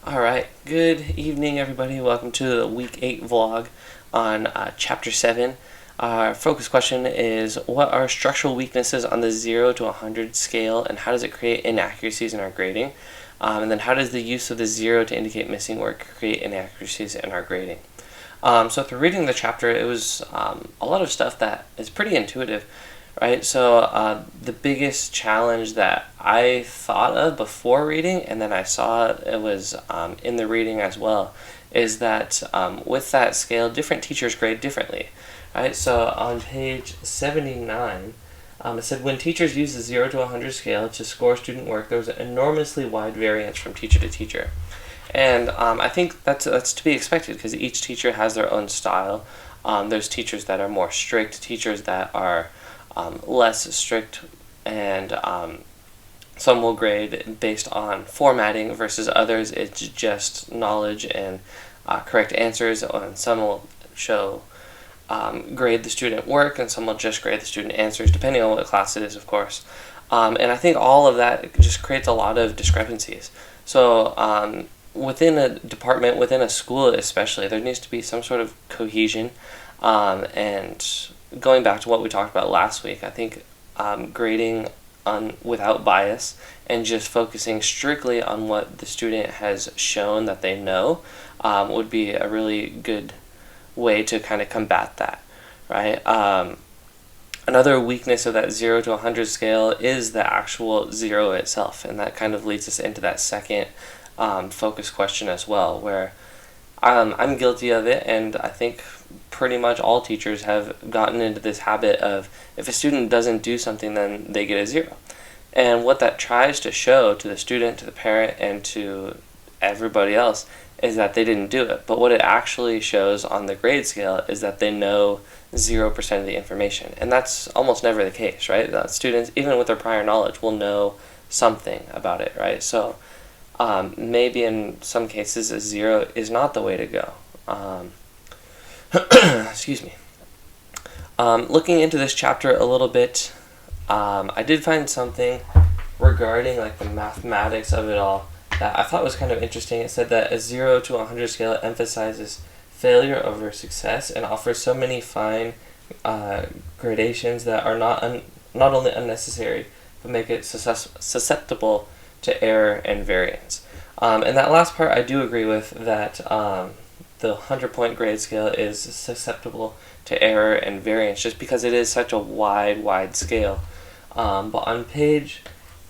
Alright, good evening everybody. Welcome to the week 8 vlog on chapter 7. Our focus question is, what are structural weaknesses on the 0 to 100 scale and how does it create inaccuracies in our grading? And then how does the use of the 0 to indicate missing work create inaccuracies in our grading? So through reading the chapter, it was a lot of stuff that is pretty intuitive. Right, so the biggest challenge that I thought of before reading, and then I saw it was in the reading as well, is that with that scale, different teachers grade differently. Right, so on page 79, it said, when teachers use the 0 to 100 scale to score student work, there was an enormously wide variance from teacher to teacher. And I think that's to be expected because each teacher has their own style. There's teachers that are more strict, teachers that are less strict, and some will grade based on formatting versus others it's just knowledge and correct answers, and some will show grade the student work and some will just grade the student answers depending on what class it is, of course. And I think all of that just creates a lot of discrepancies. So within a department, within a school especially, there needs to be some sort of cohesion, and going back to what we talked about last week, I think grading without bias and just focusing strictly on what the student has shown that they know would be a really good way to kind of combat that, right? Another weakness of that 0 to 100 scale is the actual 0 itself, and that kind of leads us into that second focus question as well, where I'm guilty of it, and I think pretty much all teachers have gotten into this habit of, if a student doesn't do something, then they get a 0. And what that tries to show to the student, to the parent, and to everybody else is that they didn't do it. But what it actually shows on the grade scale is that they know 0% of the information. And that's almost never the case, right? Students, even with their prior knowledge, will know something about it, right? So maybe in some cases a 0 is not the way to go. Excuse me. Looking into this chapter a little bit, I did find something regarding like the mathematics of it all that I thought was kind of interesting. It said that a 0 to 100 scale emphasizes failure over success and offers so many fine gradations that are not only unnecessary but make it susceptible to error and variance. And that last part I do agree with, that the 100-point grade scale is susceptible to error and variance just because it is such a wide scale. But on page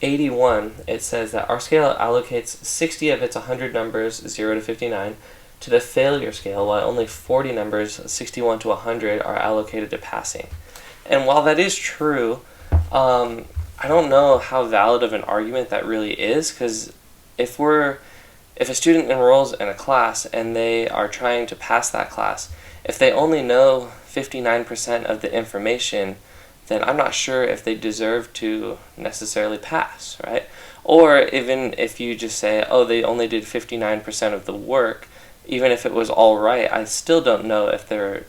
81, it says that our scale allocates 60 of its 100 numbers, 0 to 59, to the failure scale, while only 40 numbers, 61 to 100, are allocated to passing. And while that is true, I don't know how valid of an argument that really is, because if a student enrolls in a class and they are trying to pass that class, if they only know 59% of the information, then I'm not sure if they deserve to necessarily pass, right? Or even if you just say, oh, they only did 59% of the work, even if it was all right, I still don't know if they're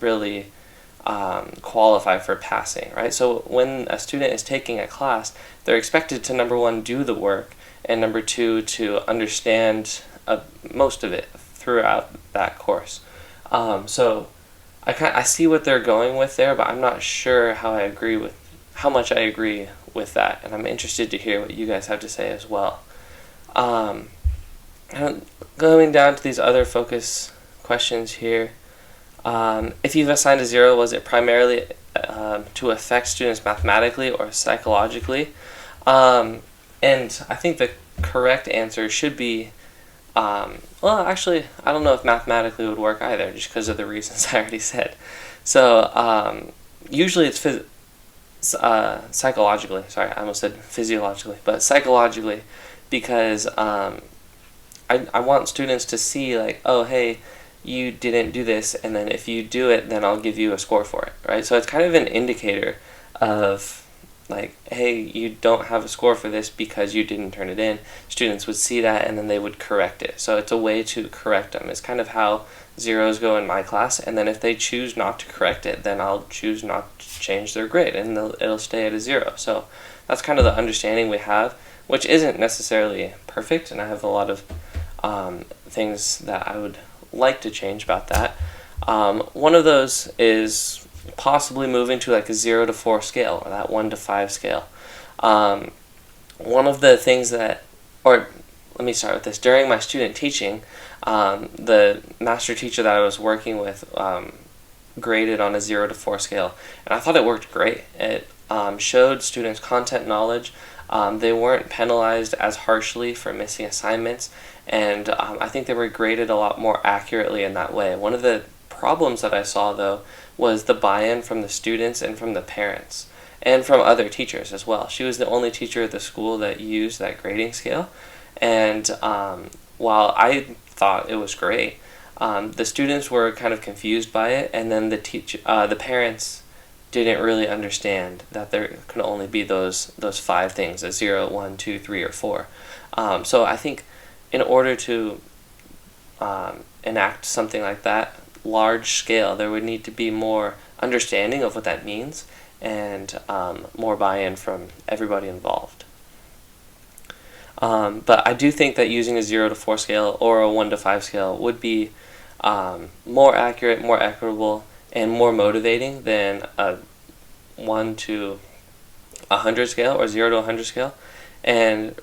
really qualify for passing, right? So when a student is taking a class, they're expected to, number one, do the work, and number two, to understand most of it throughout that course. So I see what they're going with there, but I'm not sure how much I agree with that, and I'm interested to hear what you guys have to say as well. Going down to these other focus questions here. If you've assigned a 0, was it primarily to affect students mathematically or psychologically? And I think the correct answer should be, well, actually, I don't know if mathematically would work either, just because of the reasons I already said. So usually it's psychologically. Sorry, I almost said physiologically, but psychologically, because I want students to see, like, oh, hey, you didn't do this, and then if you do it, then I'll give you a score for it, right? So it's kind of an indicator of, like, hey, you don't have a score for this because you didn't turn it in. Students would see that and then they would correct it. So it's a way to correct them. It's kind of how 0s go in my class, and then if they choose not to correct it, then I'll choose not to change their grade and it'll stay at a 0. So that's kind of the understanding we have, which isn't necessarily perfect, and I have a lot of things that I would like to change about that. One of those is possibly moving to like a 0 to 4 scale, or that 1 to 5 scale. One of the things that, or let me start with this. During my student teaching, the master teacher that I was working with graded on a 0 to 4 scale, and I thought it worked great. It showed students content knowledge. They weren't penalized as harshly for missing assignments, and I think they were graded a lot more accurately in that way. One of the problems that I saw, though, was the buy-in from the students and from the parents, and from other teachers as well. She was the only teacher at the school that used that grading scale, and while I thought it was great, the students were kind of confused by it, and then the parents didn't really understand that there can only be those 5 things, a 0, 1, 2, 3, or 4. So I think in order to enact something like that, large scale, there would need to be more understanding of what that means, and more buy-in from everybody involved. But I do think that using a 0 to 4 scale or a 1 to 5 scale would be more accurate, more equitable, and more motivating than a 1 to 100 scale or 0 to 100 scale. And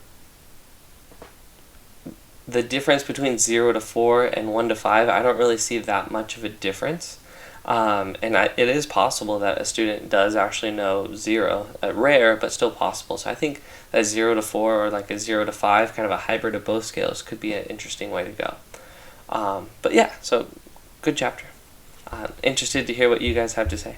the difference between 0 to 4 and 1 to 5, I don't really see that much of a difference. It is possible that a student does actually know 0, rare, but still possible. So I think that 0 to 4 or like a 0 to 5, kind of a hybrid of both scales, could be an interesting way to go. But yeah, so good chapter. Interested to hear what you guys have to say.